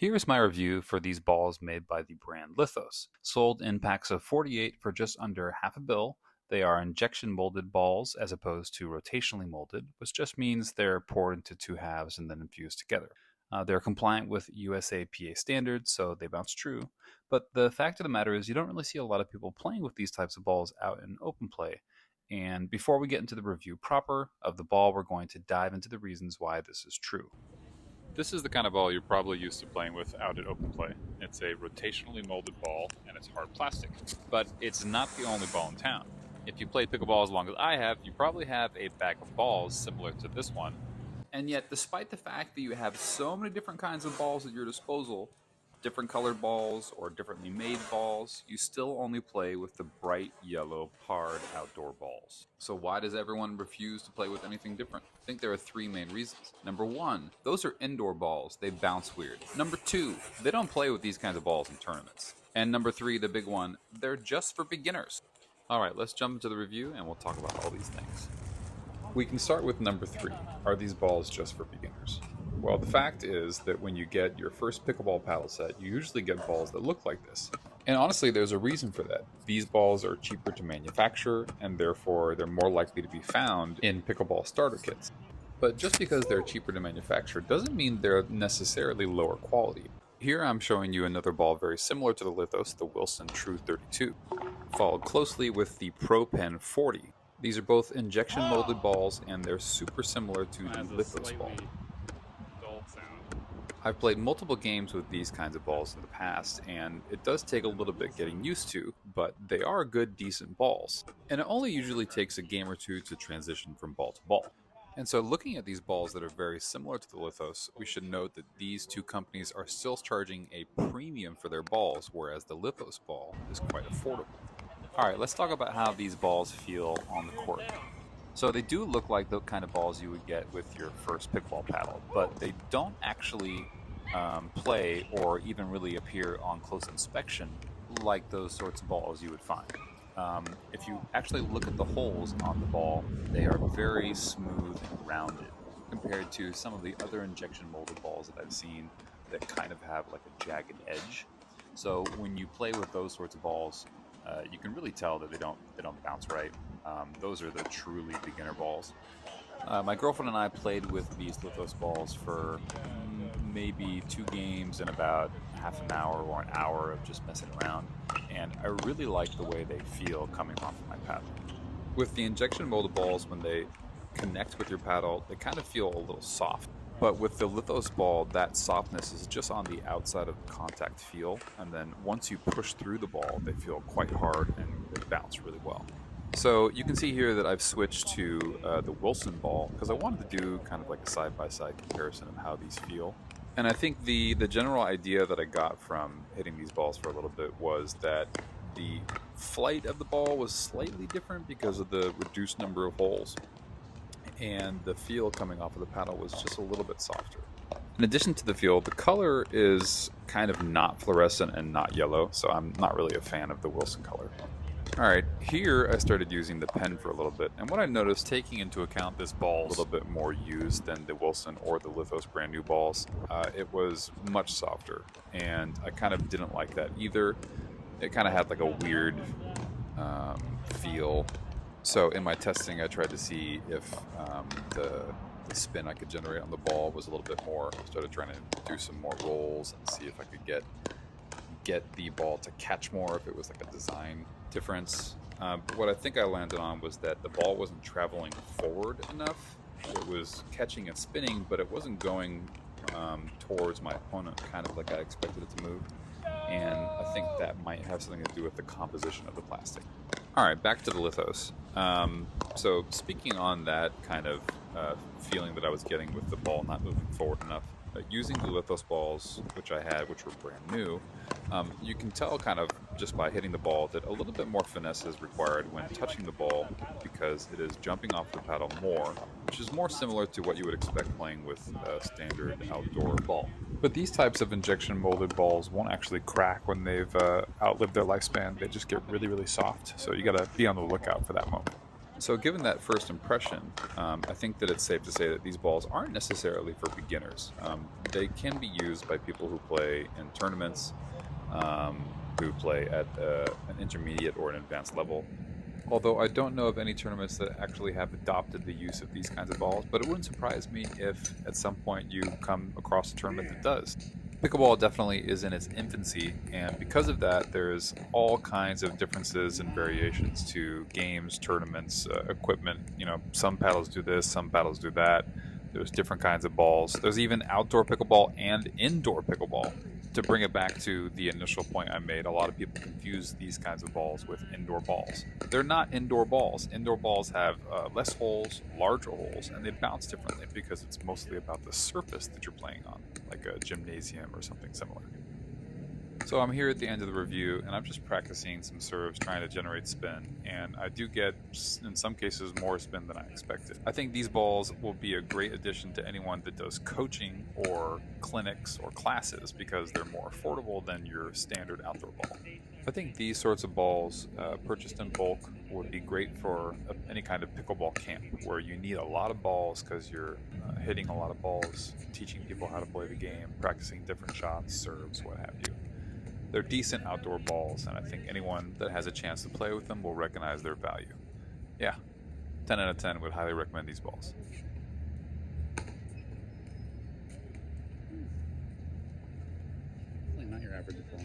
Here's my review for these balls made by the brand Lithos. Sold in packs of 48 for just under half a bill. They are injection molded balls as opposed to rotationally molded, which just means they're poured into two halves and then infused together. They're compliant with USAPA standards, so they bounce true. But the fact of the matter is, you don't really see a lot of people playing with these types of balls out in open play. And before we get into the review proper of the ball, we're going to dive into the reasons why this is true. This is the kind of ball you're probably used to playing with out at open play. It's a rotationally molded ball, and it's hard plastic. But it's not the only ball in town. If you played pickleball as long as I have, you probably have a bag of balls similar to this one. And yet, despite the fact that you have so many different kinds of balls at your disposal, different colored balls or differently made balls, you still only play with the bright yellow hard outdoor balls. So why does everyone refuse to play with anything different? I think there are three main reasons. Number one, those are indoor balls. They bounce weird. Number two, they don't play with these kinds of balls in tournaments. And number three, the big one, they're just for beginners. All right, let's jump into the review and we'll talk about all these things. We can start with number three. Are these balls just for beginners? Well, the fact is that when you get your first pickleball paddle set, you usually get balls that look like this. And honestly, there's a reason for that. These balls are cheaper to manufacture, and therefore they're more likely to be found in pickleball starter kits. But just because they're cheaper to manufacture doesn't mean they're necessarily lower quality. Here I'm showing you another ball very similar to the Lithos, the Wilson True 32, followed closely with the Pro Pen 40. These are both injection molded balls, and they're super similar to the Lithos ball. I've played multiple games with these kinds of balls in the past, and it does take a little bit getting used to, but they are good, decent balls. And it only usually takes a game or two to transition from ball to ball. And so looking at these balls that are very similar to the Lithos, we should note that these two companies are still charging a premium for their balls, whereas the Lithos ball is quite affordable. Alright, let's talk about how these balls feel on the court. So they do look like the kind of balls you would get with your first pickleball paddle, but they don't actually play or even really appear on close inspection like those sorts of balls you would find. If you actually look at the holes on the ball, they are very smooth and rounded compared to some of the other injection molded balls that I've seen that kind of have like a jagged edge. So when you play with those sorts of balls, you can really tell that they don't bounce right. Those are the truly beginner balls. My girlfriend and I played with these Lithos balls for maybe 2 games and about half an hour or an hour of just messing around, and I really like the way they feel coming off of my paddle. With the injection molded balls, when they connect with your paddle, they kind of feel a little soft. But with the Lithos ball, that softness is just on the outside of the contact feel, and then once you push through the ball, they feel quite hard and they bounce really well. So you can see here that I've switched to the Wilson ball because I wanted to do kind of like a side-by-side comparison of how these feel. And I think the general idea that I got from hitting these balls for a little bit was that the flight of the ball was slightly different because of the reduced number of holes, and the feel coming off of the paddle was just a little bit softer. In addition to the feel, the color is kind of not fluorescent and not yellow, so I'm not really a fan of the Wilson color. Alright, here I started using the pen for a little bit, and what I noticed, taking into account this ball a little bit more used than the Wilson or the Lithos brand new balls, it was much softer, and I kind of didn't like that either. It kind of had like a weird feel. So in my testing, I tried to see if the spin I could generate on the ball was a little bit more. I started trying to do some more rolls and see if I could get the ball to catch more, if it was like a design difference. But what I think I landed on was that the ball wasn't traveling forward enough. It was catching and spinning, but it wasn't going towards my opponent, kind of like I expected it to move. And I think that might have something to do with the composition of the plastic. Alright, back to the Lithos. So speaking on that kind of feeling that I was getting with the ball not moving forward enough, using the Lithos balls, which I had, which were brand new, you can tell kind of just by hitting the ball that a little bit more finesse is required when touching the ball because it is jumping off the paddle more, which is more similar to what you would expect playing with a standard outdoor ball. But these types of injection molded balls won't actually crack when they've outlived their lifespan. They just get really, really soft, so you gotta be on the lookout for that moment. So given that first impression, I think that it's safe to say that these balls aren't necessarily for beginners. They can be used by people who play in tournaments, who play at an intermediate or an advanced level. Although I don't know of any tournaments that actually have adopted the use of these kinds of balls, but it wouldn't surprise me if at some point you come across a tournament that does. Pickleball definitely is in its infancy, and because of that, there's all kinds of differences and variations to games, tournaments, equipment. You know, some paddles do this, some paddles do that. There's different kinds of balls. There's even outdoor pickleball and indoor pickleball. To bring it back to the initial point I made, a lot of people confuse these kinds of balls with indoor balls. They're not indoor balls. Indoor balls have less holes, larger holes, and they bounce differently because it's mostly about the surface that you're playing on, like a gymnasium or something similar. So I'm here at the end of the review, and I'm just practicing some serves, trying to generate spin, and I do get, in some cases, more spin than I expected. I think these balls will be a great addition to anyone that does coaching or clinics or classes because they're more affordable than your standard outdoor ball. I think these sorts of balls, purchased in bulk, would be great for any kind of pickleball camp where you need a lot of balls because you're hitting a lot of balls, teaching people how to play the game, practicing different shots, serves, what have you. They're decent outdoor balls, and I think anyone that has a chance to play with them will recognize their value. Yeah, 10 out of 10 would highly recommend these balls. Not your average ball.